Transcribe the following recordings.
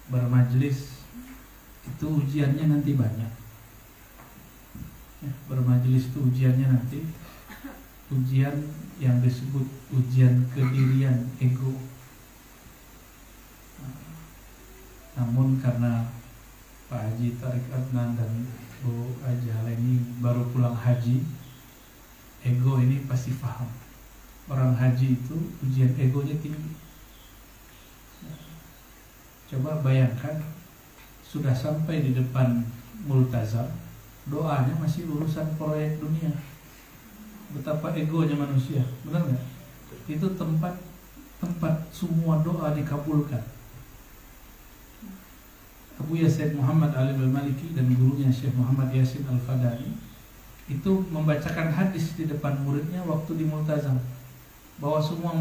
bermajelis itu ujiannya nanti banyak. Ya, bermajelis itu ujiannya nanti ujian yang disebut ujian kedirian, ego. Namun karena Pak Haji Tarik Adnan dan Bu Haji Haleni baru pulang haji, ego ini pasti paham. Orang haji itu ujian egonya tinggi. Coba bayangkan sudah sampai di depan multazam, doanya masih urusan proyek dunia. Betapa egonya manusia, benar nggak? Itu tempat semua doa dikabulkan. Abu Yasin Muhammad Ali al-Maliki dan gurunya Syekh Muhammad Yasin al-Fadani itu membacakan hadis di depan muridnya waktu di multazam, bahwa semua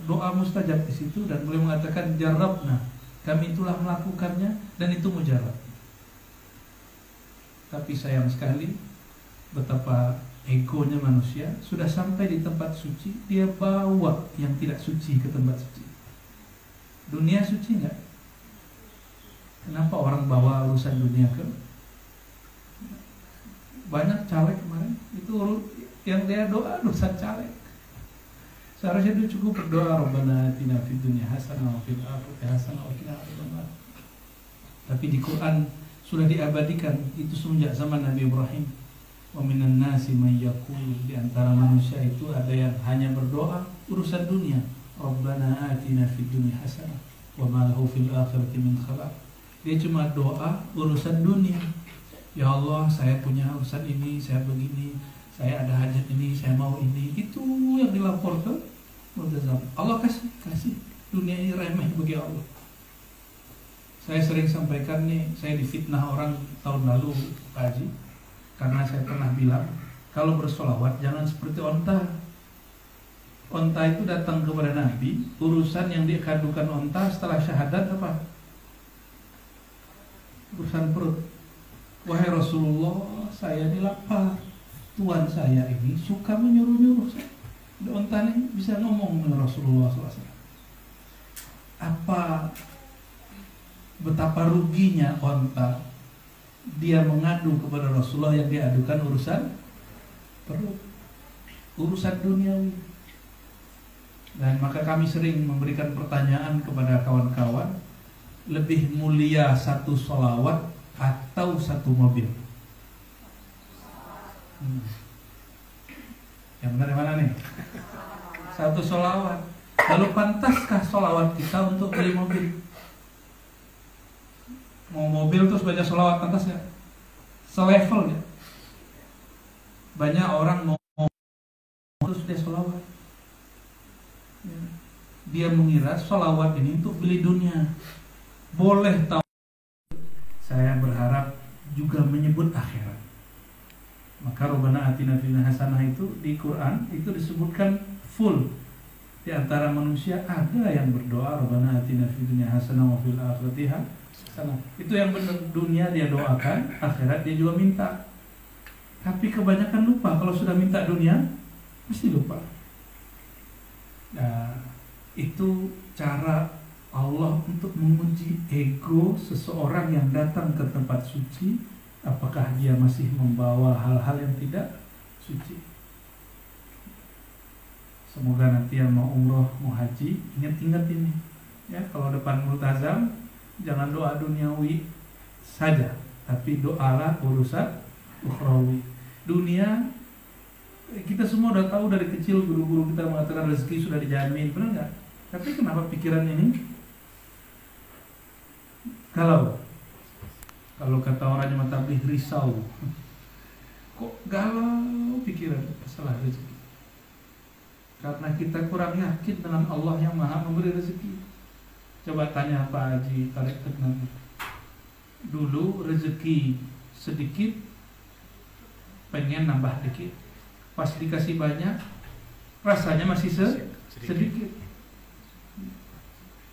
doa mustajab di situ, dan beliau mengatakan jarabna, kami itulah melakukannya dan itu mujarab. Tapi sayang sekali betapa egonya manusia, sudah sampai di tempat suci dia bawa yang tidak suci ke tempat suci. Dunia suci enggak? Kenapa orang bawa urusan dunia ke? Banyak caleg kemarin itu yang dia doa urusan caleg. Seharusnya dia cukup berdoa, Rabbana atina fid dunya hasanah wa fil akhirati hasanah wa qina adzabannar. Tapi di Quran sudah diabadikan itu semenjak zaman Nabi Ibrahim. Wa minan nasi may yaqulu, di antara manusia itu ada yang hanya berdoa urusan dunia, Rabbana atina fid dunya hasanah wa ma lahu fil akhirati min khalaq. Dia cuma doa urusan dunia. Ya Allah, saya punya urusan ini, saya begini, saya ada hajat ini, saya mau ini. Itu yang dilapor ke multazam. Allah kasih. Dunia ini remeh bagi Allah. Saya sering sampaikan nih, saya difitnah orang tahun lalu, Pak Haji, karena saya pernah bilang kalau bersolawat jangan seperti onta. Onta itu datang kepada Nabi, urusan yang dikadukan onta setelah syahadat apa? Urusan perut. Wahai Rasulullah, saya ini lapar. Tuan saya ini suka menyuruh-nyuruh saya. Onta ini bisa ngomong dengan Rasulullah SAW. Betapa ruginya onta, dia mengadu kepada Rasulullah yang diadukan urusan perut, urusan duniawi. Dan maka kami sering memberikan pertanyaan kepada kawan-kawan, lebih mulia satu sholawat atau satu mobil? Yang benar yang mana nih? Satu sholawat. Lalu pantaskah sholawat kita untuk beli mobil? Mau mobil terus baca sholawat, pantas gak? Selevel ya? Banyak orang mau terus dia sholawat, dia mengira sholawat ini untuk beli dunia. Boleh tahu, saya berharap juga menyebut akhirat. Maka Rabbana atina fid dunya hasanah itu di Quran itu disebutkan full. Di antara manusia ada yang berdoa Rabbana atina fid dunya hasanah wa fil akhirati hasanah. Itu yang benar, dunia dia doakan, akhirat dia juga minta. Tapi kebanyakan lupa, kalau sudah minta dunia mesti lupa. Nah, itu cara Allah untuk menguji ego seseorang yang datang ke tempat suci, apakah dia masih membawa hal-hal yang tidak suci. Semoga nanti yang mau umroh, mau haji, ingat-ingat ini ya, kalau depan multazam jangan doa duniawi saja, tapi doalah urusan ukhrawi. Dunia kita semua udah tahu, dari kecil guru-guru kita mengatakan rezeki sudah dijamin, benar nggak? Tapi kenapa pikiran ini galau? Kalau kata orang Jawa tabligh, risau. Kok galau pikiran masalah rezeki? Karena kita kurang yakin dengan Allah yang Maha memberi rezeki. Coba tanya Pak Haji Tarik Adnan. Dulu rezeki sedikit, pengen nambah dikit. Pas dikasih banyak, rasanya masih sedikit.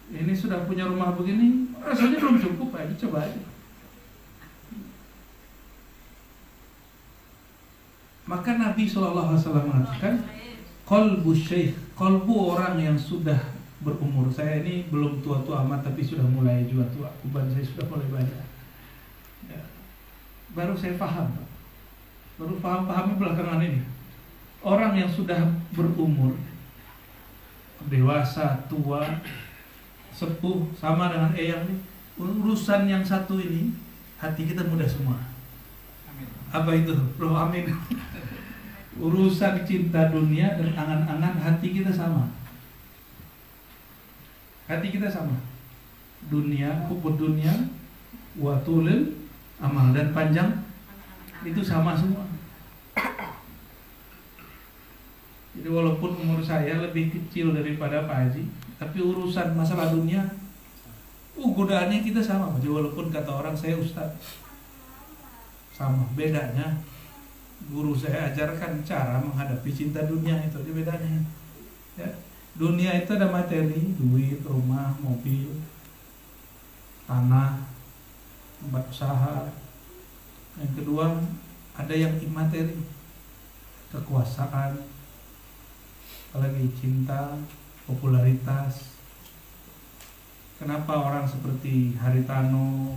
Ini sudah punya rumah begini, rasanya belum cukup, Pak Haji, coba aja. Maka Nabi SAW mengatakan, qalbu syekh, qalbu orang yang sudah berumur. Saya ini belum tua-tua amat, tapi sudah mulai juga tua. Uban saya sudah mulai banyak. Ya. Baru saya paham, baru pahamnya belakangan ini. Orang yang sudah berumur, dewasa, tua, sepuh, sama dengan Eyang nih, urusan yang satu ini hati kita mudah semua. Amin. Apa itu? Roh amin. Urusan cinta dunia dan angan-angan hati kita sama. Hati kita sama. Dunia, hubud dunia, watulil amal, dan panjang itu sama semua. Jadi walaupun umur saya lebih kecil daripada Pak Haji, tapi urusan masalah dunia, godaannya kita sama. Jadi walaupun kata orang saya ustaz, sama. Bedanya guru saya ajarkan cara menghadapi cinta dunia, itu aja bedanya. Ya. Dunia itu ada materi, duit, rumah, mobil, tanah, tempat usaha. Yang kedua ada yang imateri, kekuasaan, apalagi cinta, popularitas. Kenapa orang seperti Haritano,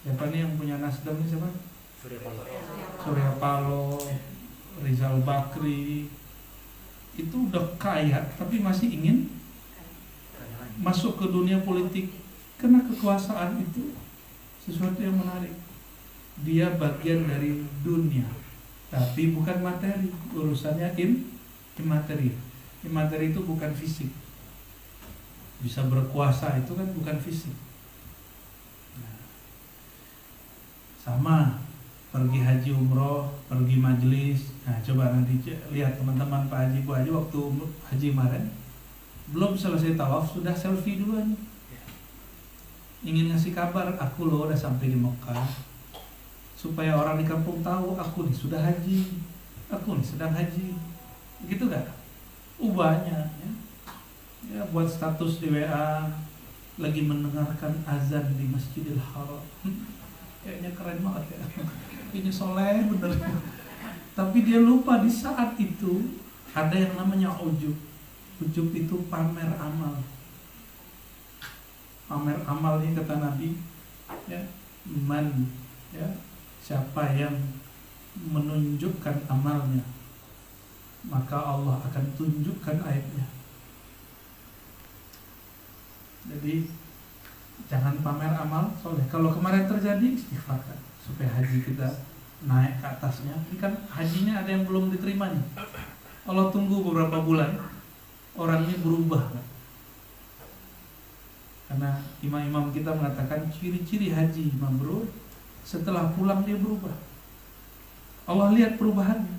siapa nih yang punya Nasdem nih, siapa? Surya Paloh, Rizal Bakri, itu udah kaya tapi masih ingin masuk ke dunia politik karena kekuasaan itu sesuatu yang menarik. Dia bagian dari dunia tapi bukan materi, urusannya imateri. Imateri itu bukan fisik. Bisa berkuasa itu kan bukan fisik. Nah, sama pergi haji umroh, pergi majelis. Nah, coba nanti lihat teman-teman Pak Haji, Bu Haji waktu haji kemarin belum selesai tawaf sudah selfie duluan. Ingin ngasih kabar, aku loh udah sampai di Mekah, supaya orang di kampung tahu aku nih sudah haji, aku nih sedang haji. Gitu gak? Banyak ya. Ya, buat status di WA lagi mendengarkan azan di Masjidil Haram. Kayaknya keren banget ya. Ini soleh bener. Tapi dia lupa di saat itu ada yang namanya ujub. Ujub itu pamer amal. Pamer amal ini kata Nabi, ya, man, ya, siapa yang menunjukkan amalnya, maka Allah akan tunjukkan aibnya. Jadi jangan pamer amal soleh. Kalau kemarin terjadi, istighfarkan supaya haji kita naik ke atasnya. Ini kan hajinya ada yang belum diterima nih. Allah tunggu beberapa bulan, orangnya berubah. Karena imam-imam kita mengatakan ciri-ciri haji mabrur, setelah pulang dia berubah. Allah lihat perubahannya.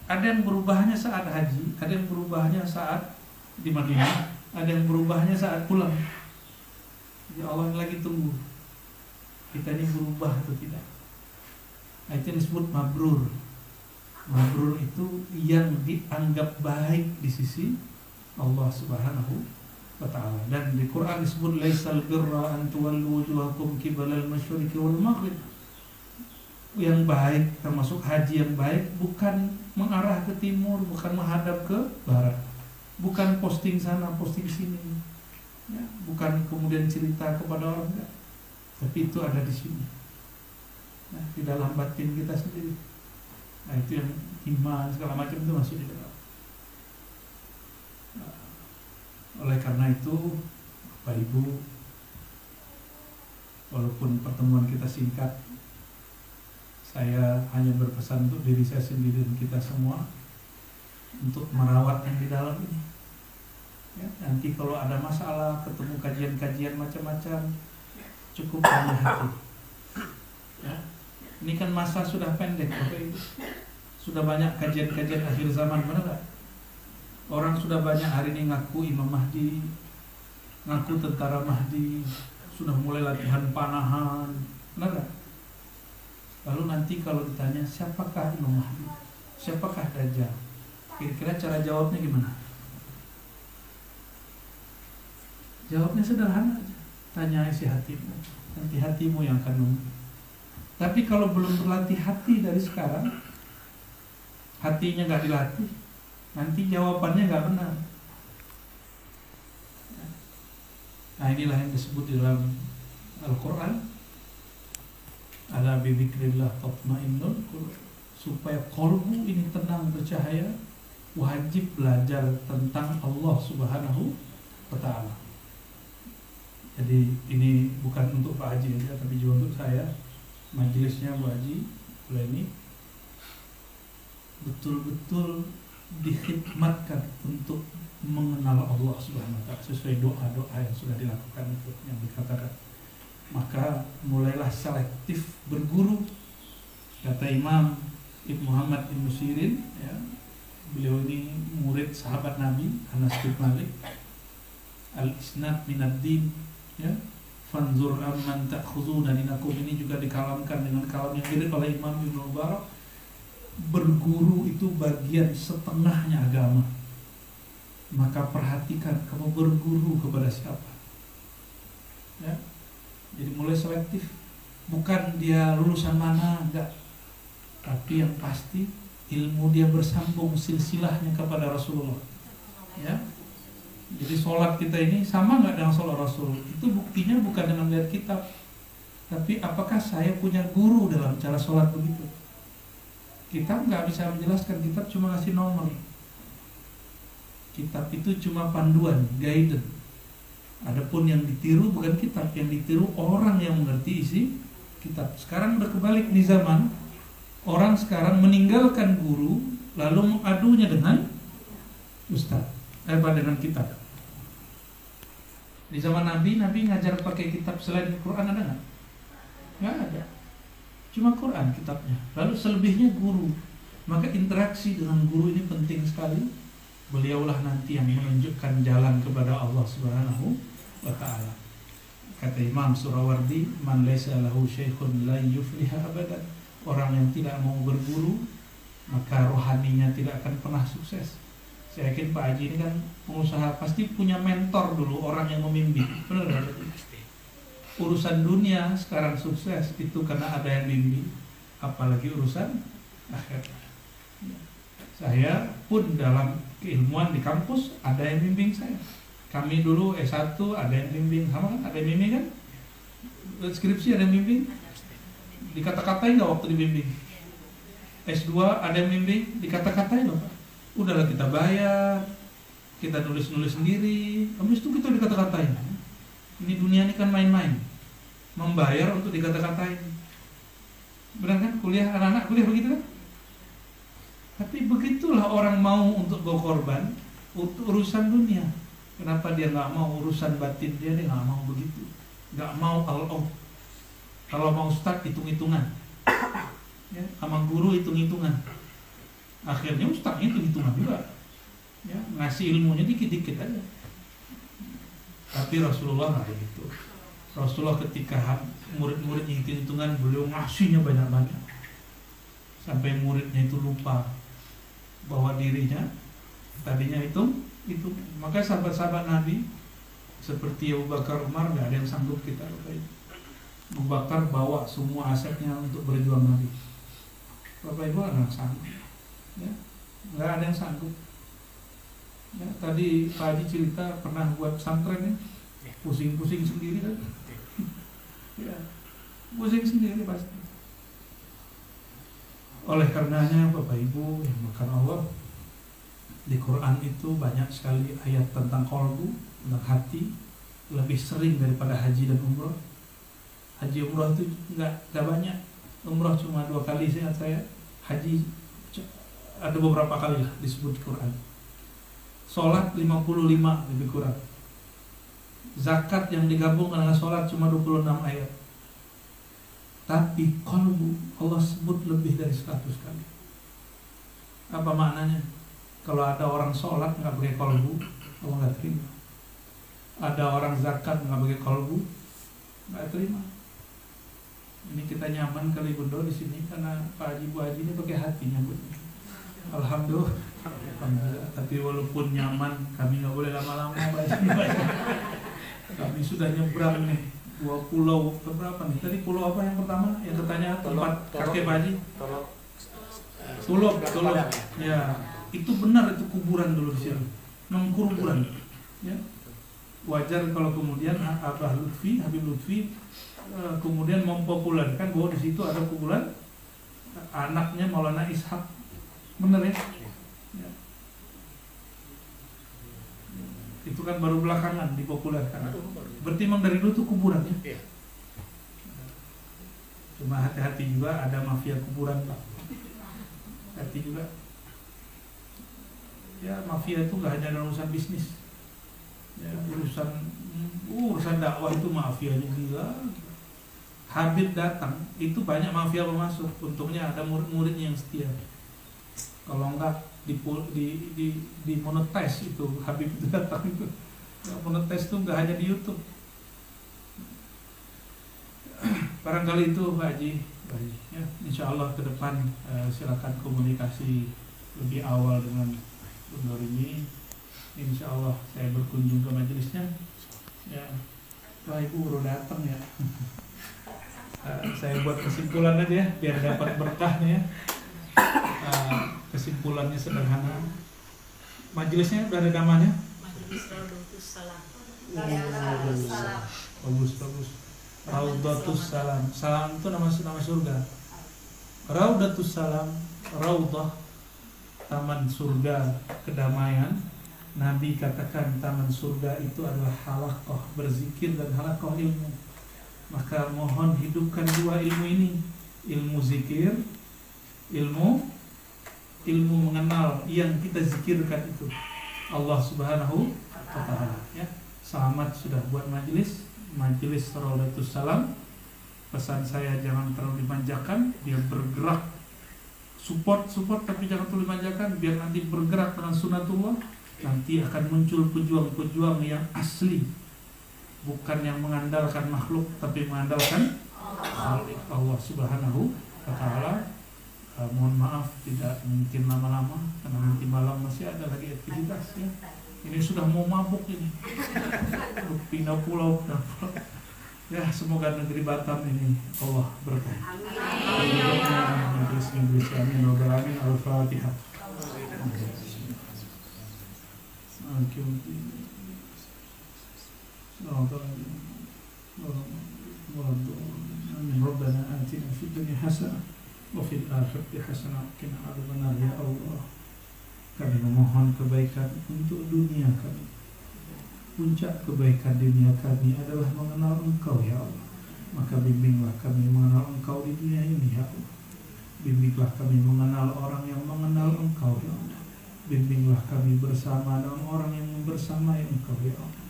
Ada yang berubahnya saat haji, ada yang berubahnya saat di Madinah, ada yang berubahnya saat pulang. Jadi Allah lagi tunggu kita ini berubah atau tidak. Nah, itu disebut mabrur. Mabrur itu yang dianggap baik di sisi Allah Subhanahu wa ta'ala. Dan di Quran disebut laisal birra an tuwallu wujuhakum qibalal masyriqi wal maghrib. Yang baik, termasuk haji yang baik, bukan mengarah ke timur, bukan menghadap ke barat, bukan posting sana posting sini, ya, bukan kemudian cerita kepada orang, enggak. Tapi itu ada di sini, nah, di dalam batin kita sendiri. Nah, itu yang iman segala macam itu masuk di dalam. Nah, oleh karena itu Bapak Ibu, walaupun pertemuan kita singkat, saya hanya berpesan untuk diri saya sendiri dan kita semua untuk merawat yang di dalam ini. Ya, nanti kalau ada masalah, ketemu kajian-kajian macam-macam, cukup tanya hati. Ya, ini kan masa sudah pendek, Bapak Ibu. Sudah banyak kajian-kajian akhir zaman, benar nggak? Orang sudah banyak hari ini ngaku Imam Mahdi, ngaku tentara Mahdi, sudah mulai latihan panahan, benar nggak? Lalu nanti kalau ditanya siapakah Imam Mahdi, siapakah Dajjal, kira-kira cara jawabnya gimana? Jawabnya sederhana aja, tanya isi hatimu, nanti hatimu yang akan memberi. Tapi kalau belum berlatih hati dari sekarang, hatinya nggak dilatih, nanti jawabannya nggak benar. Nah inilah yang disebut di dalam Al-Quran, ala bidzikrillah tatmainnul qulub. Supaya kolbu ini tenang bercahaya, wajib belajar tentang Allah Subhanahu wa Ta'ala. Jadi ini bukan untuk Pak Haji aja, tapi juga untuk saya. Majelisnya Bu Haji ini betul-betul dikhidmatkan untuk mengenal Allah Subhanahu wa Ta'ala sesuai doa-doa yang sudah dilakukan itu yang dikatakan. Maka mulailah selektif berguru. Kata Imam Ibnu Muhammad Ibnu Sirin, ya, beliau ini murid sahabat Nabi Anas bin Malik. Al-isnad minad din, ya, fanzur amman ta'khuduna dinakum, ini juga dikalamkan dengan kalam yang mirip oleh Imam Ibnu Mubarak. Berguru itu bagian setengahnya agama. Maka perhatikan kamu berguru kepada siapa, ya. Jadi mulai selektif, bukan dia lulusan mana, enggak, tapi yang pasti ilmu dia bersambung silsilahnya kepada Rasulullah, ya. Jadi sholat kita ini sama nggak dengan sholat Rasul? Itu buktinya bukan dengan lihat kitab, tapi apakah saya punya guru dalam cara sholat begitu? Kitab nggak bisa menjelaskan, kitab cuma ngasih nomor. Kitab itu cuma panduan, guidance. Adapun yang ditiru bukan kitab, yang ditiru orang yang mengerti isi kitab. Sekarang udah kebalik di zaman. Orang sekarang meninggalkan guru lalu mengadunya dengan ustaz, dengan kitab. Di zaman Nabi ngajar pakai kitab selain Quran ada nggak? Nggak ada. Cuma Quran kitabnya. Lalu selebihnya guru. Maka interaksi dengan guru ini penting sekali. Beliaulah nanti yang menunjukkan jalan kepada Allah Subhanahu wa Ta'ala. Kata Imam Surawardi, man laisa lahu syaikhun la yufliha abadan. Orang yang tidak mau berguru, maka rohaninya tidak akan pernah sukses. Saya yakin Pak Haji ini kan pengusaha, pasti punya mentor dulu, orang yang membimbing. Benar nggak? Urusan dunia sekarang sukses itu karena ada yang bimbing, apalagi urusan akhirat. Saya pun dalam keilmuan di kampus ada yang bimbing saya. Kami dulu S1 ada yang bimbing, sama kan? Ada yang bimbing kan? Skripsi ada yang bimbing. Dikata-katain nggak waktu dibimbing? S2 ada yang bimbing, dikata-katain nggak Pak? Udahlah kita bayar, kita nulis-nulis sendiri, habis itu kita dikata-katain. Ini dunia ini kan main-main, membayar untuk dikata-katain. Benar kan? Kuliah, anak-anak kuliah begitu kan? Tapi begitulah orang mau untuk berkorban untuk urusan dunia. Kenapa dia nggak mau urusan batin dia nggak mau begitu, nggak mau Allah. Kalau mau ustaz hitung-hitungan, ya, sama guru hitung-hitungan. Akhirnya ustaz hitung-hitungan juga, ya, ngasih ilmunya dikit-dikit aja. Tapi Rasulullah nggak begitu. Rasulullah ketika murid-muridnya hitung-hitungan, beliau ngasihnya banyak-banyak sampai muridnya itu lupa bahwa dirinya tadinya itu. Maka sahabat-sahabat Nabi seperti Abu Bakar, Umar, nggak ada yang sanggup kita kayak itu. Abu Bakar bawa semua asetnya untuk berjuang Nabi. Bapak Ibu ada yang sanggup, ya, nggak ada yang sanggup. Ya, tadi Pak Haji cerita pernah buat pesantren, ya, pusing-pusing sendiri kan, ya, pusing sendiri pasti. Oleh karenanya Bapak Ibu yang makan Allah, di Quran itu banyak sekali ayat tentang qalbu, tentang hati, lebih sering daripada haji dan umroh. Haji umroh itu nggak banyak, umroh cuma 2 kali seingat saya, haji ada beberapa kali lah disebut di Quran. Sholat 55 lebih kurang. Zakat yang digabungkan dengan sholat cuma 26 ayat. Tapi qalbu Allah sebut lebih dari 100 kali. Apa maknanya? Kalau ada orang sholat nggak pakai qalbu, Allah nggak terima. Ada orang zakat nggak pakai qalbu, nggak terima. Ini kita nyaman kali Bunda di sini karena Pak Haji Bu Haji ini pakai hati nyambut. Alhamdulillah. Alhamdulillah. Tapi walaupun nyaman, kami nggak boleh lama-lama Pak Haji. Kami sudah nyebrang nih 2 pulau berapa nih? Tadi pulau apa yang pertama? Yang bertanya tempat kakek Pak Haji? Tulok. Ya, itu benar, itu kuburan dulu di sini. Memang kuburan. Ya. wajar kalau kemudian Habib Lutfi kemudian mempopulerkan bahwa di situ ada kuburan anaknya Maulana Ishaq, benar ya? Ya. Itu kan baru belakangan dipopulerkan. Berarti memang dari dulu tuh kuburan ya? Cuma hati-hati juga, ada mafia kuburan Pak. Hati juga. Ya mafia itu gak hanya dalam urusan bisnis. Ya, urusan dakwah itu mafianya gila. Habib datang, itu banyak mafia masuk. Untungnya ada murid-muridnya yang setia. Kalau enggak di monetize itu Habib itu datang itu. Monetize itu enggak hanya di YouTube. Barangkali itu Pak Haji, ya, insya Allah ke depan silakan komunikasi lebih awal dengan Bunda ini. Insya Allah saya berkunjung ke majelisnya. Ya, wah Ibu baru datang ya. Saya buat kesimpulan aja ya, biar dapat berkahnya ya. Kesimpulannya sederhana. Majelisnya udah ada namanya? Majelis Raudatus Salam. Bagus. Raudatus Salam. Salam itu nama surga. Raudatus Salam, Raudah, taman surga kedamaian. Nabi katakan taman surga itu adalah halaqah berzikir dan halaqah ilmu. Maka mohon hidupkan dua ilmu ini, ilmu zikir, ilmu mengenal yang kita zikirkan itu Allah Subhanahu wa Ta'ala ya. Selamat sudah buat majelis Raudatus Salam. Pesan saya jangan terlalu dimanjakan, dia bergerak support tapi jangan terlalu dimanjakan, biar nanti bergerak dengan sunatullah. Nanti akan muncul pejuang-pejuang yang asli, bukan yang mengandalkan makhluk tapi mengandalkan Allah Subhanahu wa Ta'ala. Mohon maaf tidak mungkin lama-lama karena nanti malam masih ada lagi aktivitas ya. Ini sudah mau mabuk ini. Pindah pulau. Ya, semoga negeri Batam ini Allah berkahi. Amin. Amin. Al-Fatihah. Rabbana atina fid dunya hasanah wa fil akhirati hasanah wa qina adzabannar ya Allah. Kami memohon kebaikan untuk dunia kami. Puncak kebaikan dunia kami adalah mengenal Engkau ya Allah. Maka bimbinglah kami mengenal Engkau di dunia ini ya Allah. Bimbinglah kami mengenal orang yang mengenal Engkau ya Allah. Bimbinglah kami bersama dengan orang yang bersamai Engkau ya Allah.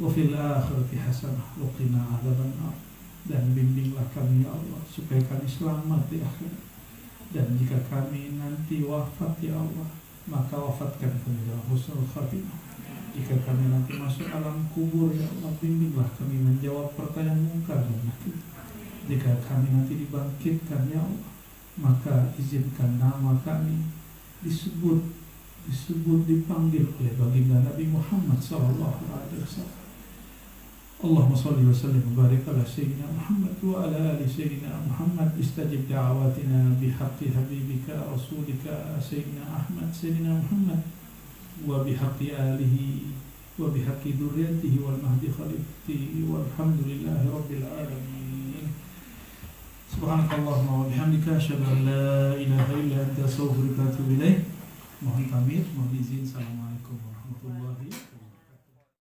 Wa fil akhirati hasanah wa qina adzabannar. Dan bimbinglah kami ya Allah supaya kami selamat di akhirat. Dan jika kami nanti wafat ya Allah, maka wafatkan kami dalam husnul khatimah. Jika kami nanti masuk alam kubur ya Allah, bimbinglah kami menjawab pertanyaan mungkar dan nakir. Jika kami nanti dibangkitkan ya Allah, maka izinkan nama kami disebut dipanggil oleh baginda Nabi Muhammad SAW. Allahumma salli wa sallim wa barik ala sayyidina Muhammad wa ala ali sayyidina Muhammad. Istajib da'awatina bihaqqi habibika rasulika sayyidina Ahmad sayyidina Muhammad wa bihaqqi alihi wa bihaqqi dzurriyyatihi wal mahdi khalifatihi walhamdulillahi rabbil alamin. Subhanakallahumma wa bihamdika asyhadu an la ilaha illa anta astaghfiruka wa atubu ilaik. Mohon pamit, mohon izin. Assalamualaikum warahmatullahi wabarakatuh.